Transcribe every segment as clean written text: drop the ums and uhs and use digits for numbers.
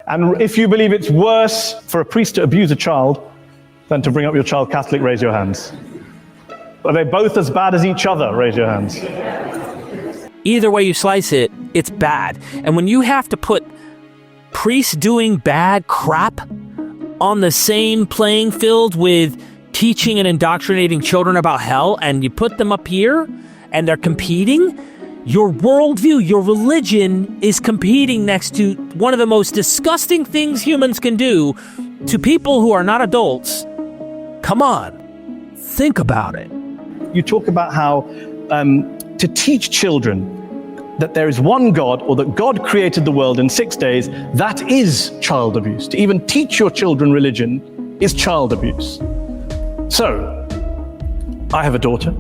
And if you believe it's worse for a priest to abuse a child than to bring up your child Catholic, raise your hands. Are they both as bad as each other? Raise your hands. Either way you slice it, it's bad. And when you have to put priests doing bad crap on the same playing field with teaching and indoctrinating children about hell, and you put them up here and they're competing, your worldview, your religion is competing next to one of the most disgusting things humans can do to people who are not adults. Come on, think about it. You talk about how to teach children that there is one God, or that God created the world in 6 days, that is child abuse. To even teach your children religion is child abuse. So, I have a daughter.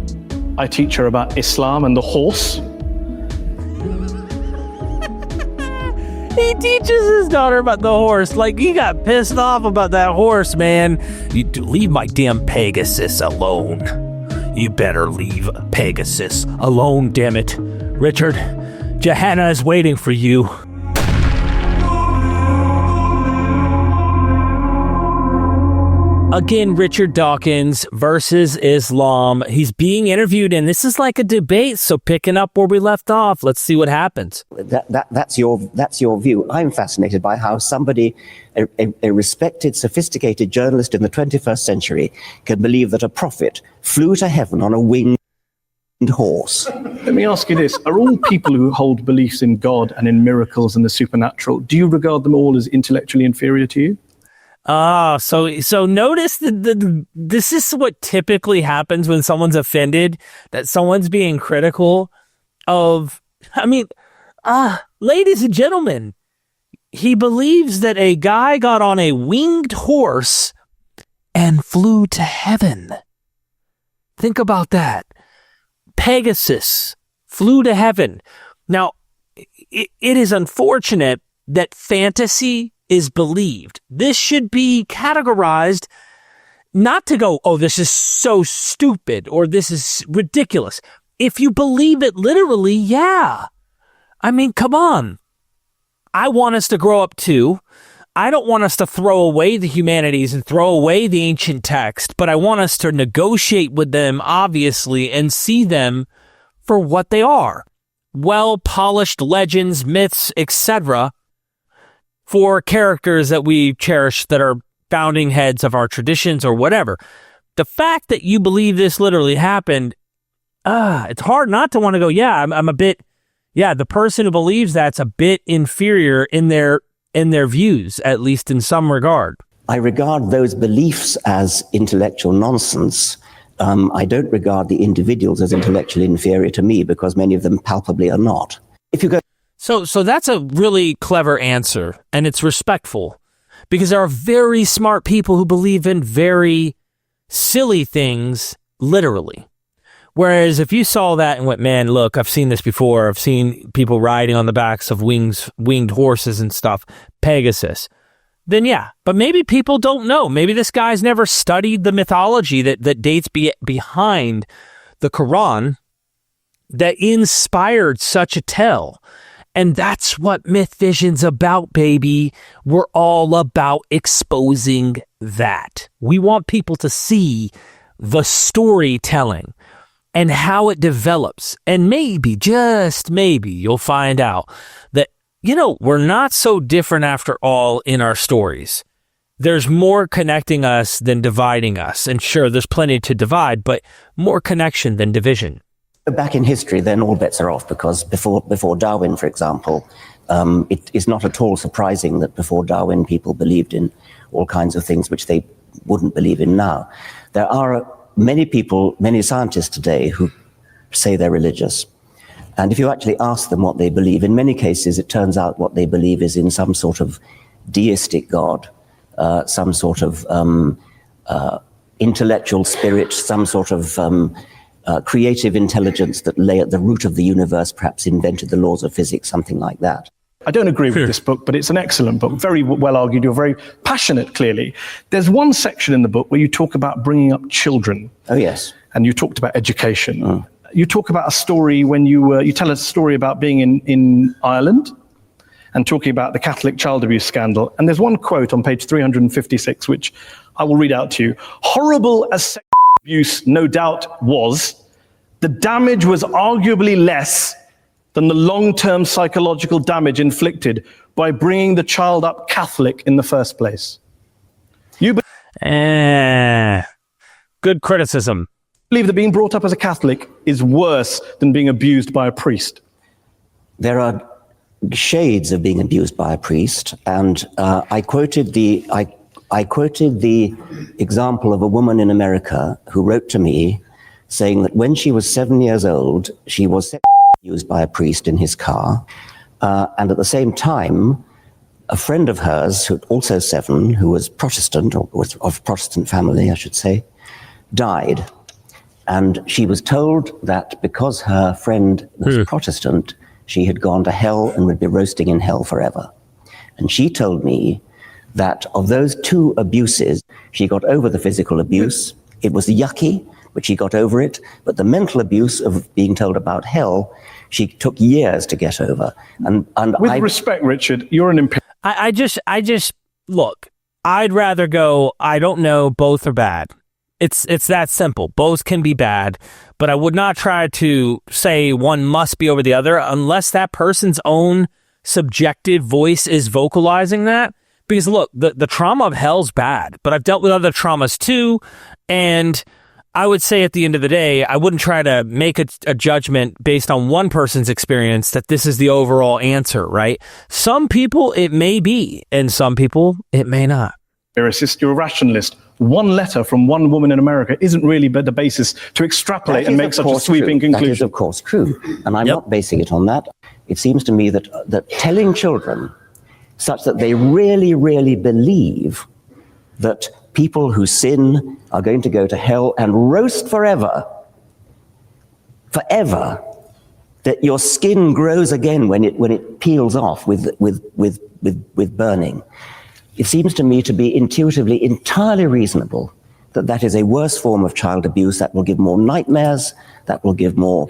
I teach her about Islam and the horse. He teaches his daughter about the horse. Like, he got pissed off about that horse, man. You leave my damn Pegasus alone. You better leave Pegasus alone, damn it. Richard, Johanna is waiting for you. Again, Richard Dawkins versus Islam. He's being interviewed, and this is like a debate, so picking up where we left off, let's see what happens. That's your view. I'm fascinated by how somebody, a respected, sophisticated journalist in the 21st century, can believe that a prophet flew to heaven on a winged horse. Let me ask you this. Are all people who hold beliefs in God and in miracles and the supernatural, do you regard them all as intellectually inferior to you? So notice that this is what typically happens when someone's offended, that someone's being critical of, ladies and gentlemen, he believes that a guy got on a winged horse and flew to heaven. Think about that. Pegasus flew to heaven. Now, it is unfortunate that fantasy is believed. This should be categorized not to go, oh, this is so stupid, or this is ridiculous. If you believe it literally, yeah. I mean, come on. I want us to grow up too. I don't want us to throw away the humanities and throw away the ancient text, but I want us to negotiate with them, obviously, and see them for what they are. Well-polished legends, myths, etc., for characters that we cherish that are founding heads of our traditions or whatever. The fact that you believe this literally happened, it's hard not to want to go, yeah, I'm a bit, yeah, the person who believes that's a bit inferior in their views, at least in some regard. I regard those beliefs as intellectual nonsense. I don't regard the individuals as intellectually inferior to me, because many of them palpably are not. If you go So that's a really clever answer, and it's respectful, because there are very smart people who believe in very silly things, literally. Whereas if you saw that and went, man, look, I've seen this before. I've seen people riding on the backs of winged horses and stuff, Pegasus. Then yeah, but maybe people don't know. Maybe this guy's never studied the mythology that dates behind the Quran that inspired such a tale. And that's what MythVision's about, baby. We're all about exposing that. We want people to see the storytelling and how it develops. And maybe, just maybe, you'll find out that, we're not so different after all in our stories. There's more connecting us than dividing us. And sure, there's plenty to divide, but more connection than division. Back in history, then all bets are off, because before Darwin, for example, it is not at all surprising that before Darwin people believed in all kinds of things which they wouldn't believe in now. There are many scientists today who say they're religious. And if you actually ask them what they believe, in many cases it turns out what they believe is in some sort of deistic God, some sort of intellectual spirit, some sort of creative intelligence that lay at the root of the universe, perhaps invented the laws of physics, something like that. I don't agree with this book, but it's an excellent book, very well argued. You're very passionate, clearly. There's one section in the book where you talk about bringing up children. Oh, yes. And you talked about education. You talk about a story when you tell a story about being in Ireland, and talking about the Catholic child abuse scandal. And there's one quote on page 356, which I will read out to you. "Horrible as sexual abuse no doubt was, the damage was arguably less than the long-term psychological damage inflicted by bringing the child up Catholic in the first place." You good criticism. believe that being brought up as a Catholic is worse than being abused by a priest? There are shades of being abused by a priest, and I quoted the example of a woman in America who wrote to me saying that when she was 7 years old, she was abused by a priest in his car, and at the same time, a friend of hers, who also 7, who was Protestant, or was of Protestant family, I should say, died. And she was told that because her friend was Protestant, she had gone to hell and would be roasting in hell forever. And she told me that of those 2 abuses, she got over the physical abuse. It was yucky, but she got over it. But the mental abuse of being told about hell, she took years to get over. And with respect, Richard, you're an empirical. I just look, I'd rather go, I don't know, both are bad. It's that simple. Both can be bad, but I would not try to say one must be over the other unless that person's own subjective voice is vocalizing that. Because look, the trauma of hell's bad, but I've dealt with other traumas too, and I would say at the end of the day, I wouldn't try to make a judgment based on one person's experience that this is the overall answer, right? Some people it may be, and some people it may not. You're a rationalist. One letter from one woman in America isn't really the basis to extrapolate and make such a sweeping conclusion. That is, of course, true. And I'm not basing it on that. It seems to me that telling children such that they really, really believe that people who sin are going to go to hell and roast forever, that your skin grows again when it peels off with burning. It seems to me to be intuitively entirely reasonable that is a worse form of child abuse that will give more nightmares, that will give more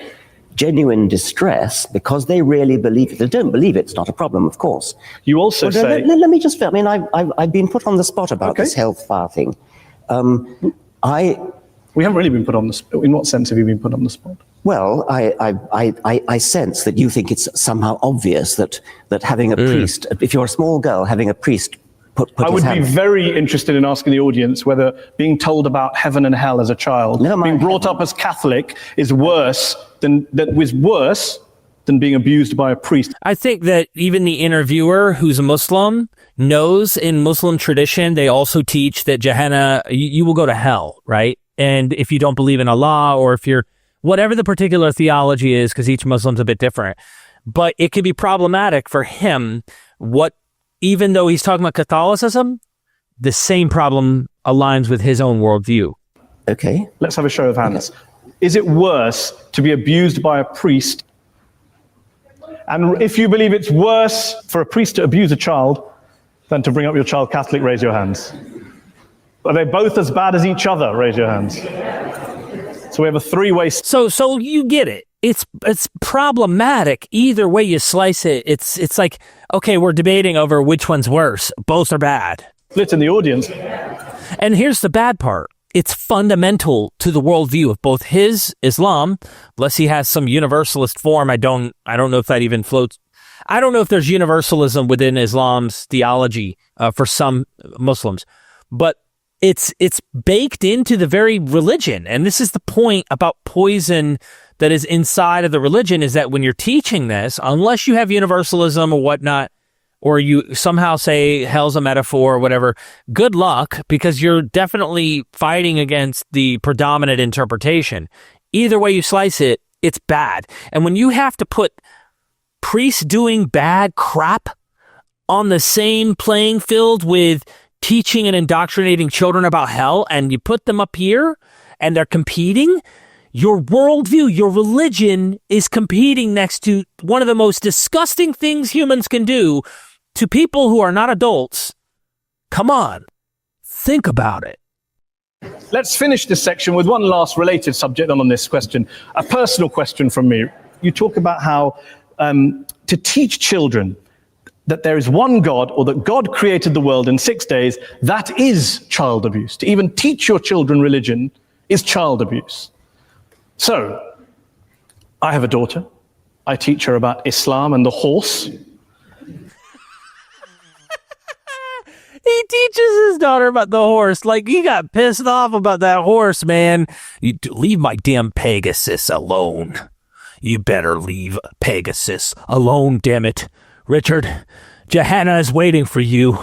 genuine distress because they really believe it. They don't believe it's not a problem, of course. You also say... Let me just... I mean, I've been put on the spot about this health fire thing. We haven't really been put on the spot. In what sense have you been put on the spot? Well, I sense that you think it's somehow obvious that having a priest, if you're a small girl, having a priest put I would be very interested in asking the audience whether being told about heaven and hell as a child, being brought up as Catholic, is worse than being abused by a priest. I think that even the interviewer, who's a Muslim, knows in Muslim tradition they also teach that Gehenna, you will go to hell, right? And if you don't believe in Allah, or if you're whatever the particular theology is, because each Muslim's a bit different, but it can be problematic for him. Even though he's talking about Catholicism, the same problem aligns with his own worldview. Okay. Let's have a show of hands. Is it worse to be abused by a priest? And if you believe it's worse for a priest to abuse a child than to bring up your child Catholic, raise your hands. Are they both as bad as each other? Raise your hands. So we have a 3-way... So you get it. It's problematic either way you slice it. It's like, okay, we're debating over which one's worse. Both are bad. Split in the audience. And here's the bad part. It's fundamental to the worldview of both his Islam, unless he has some universalist form. I don't know if that even floats. I don't know if there's universalism within Islam's theology for some Muslims, but it's baked into the very religion. And this is the point about poison that is inside of the religion, is that when you're teaching this, unless you have universalism or whatnot, or you somehow say hell's a metaphor or whatever, good luck, because you're definitely fighting against the predominant interpretation. Either way you slice it, it's bad. And when you have to put priests doing bad crap on the same playing field with teaching and indoctrinating children about hell, and you put them up here and they're competing, your worldview, your religion is competing next to one of the most disgusting things humans can do to people who are not adults. Come on, think about it. Let's finish this section with one last related subject on this question, a personal question from me. You talk about how to teach children that there is one God or that God created the world in 6 days, that is child abuse. To even teach your children religion is child abuse. So, I have a daughter. I teach her about Islam and the horse. He teaches his daughter about the horse. Like, he got pissed off about that horse, man. Leave my damn Pegasus alone. You better leave Pegasus alone, damn it. Richard, Johanna is waiting for you.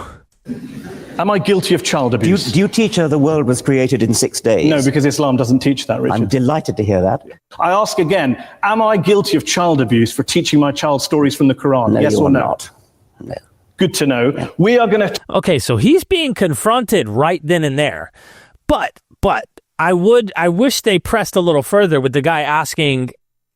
Am I guilty of child abuse? Do you teach her the world was created in 6 days? No, because Islam doesn't teach that, Richard. I'm delighted to hear that. I ask again, am I guilty of child abuse for teaching my child stories from the Quran? No, yes you or are no? not. No. Good to know. Yeah. We are going to... Okay, so he's being confronted right then and there. But I wish they pressed a little further with the guy asking,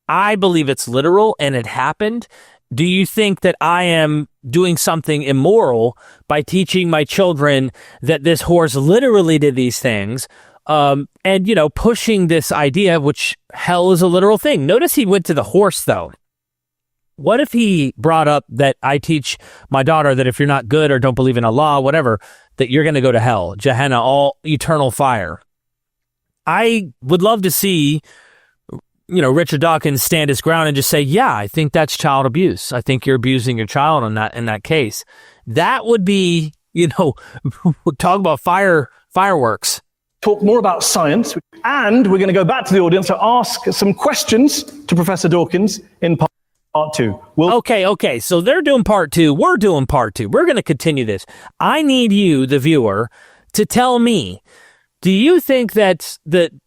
I believe it's literal and it happened. Do you think that I am doing something immoral by teaching my children that this horse literally did these things? And, pushing this idea, which hell is a literal thing. Notice he went to the horse, though. What if he brought up that I teach my daughter that if you're not good or don't believe in Allah, whatever, that you're going to go to hell, Gehenna, all eternal fire? I would love to see, Richard Dawkins stand his ground and just say, yeah, I think that's child abuse. I think you're abusing your child in that case. That would be, talk about fireworks. Talk more about science, and we're going to go back to the audience to ask some questions to Professor Dawkins in part 2. Okay. So they're doing part 2. We're doing part 2. We're going to continue this. I need you, the viewer, to tell me, do you think that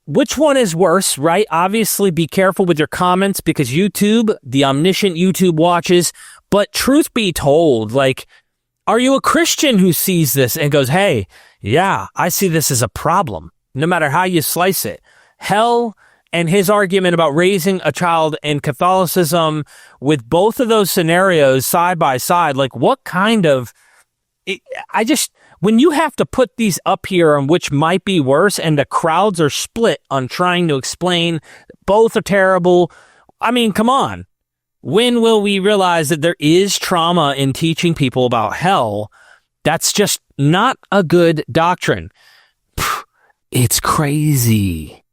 which one is worse, right? Obviously, be careful with your comments because YouTube, the omniscient YouTube watches. But truth be told, are you a Christian who sees this and goes, hey, yeah, I see this as a problem, no matter how you slice it? Hell and his argument about raising a child in Catholicism, with both of those scenarios side by side, what kind of... when you have to put these up here on which might be worse and the crowds are split on trying to explain both are terrible, I mean, come on. When will we realize that there is trauma in teaching people about hell? That's just not a good doctrine. It's crazy.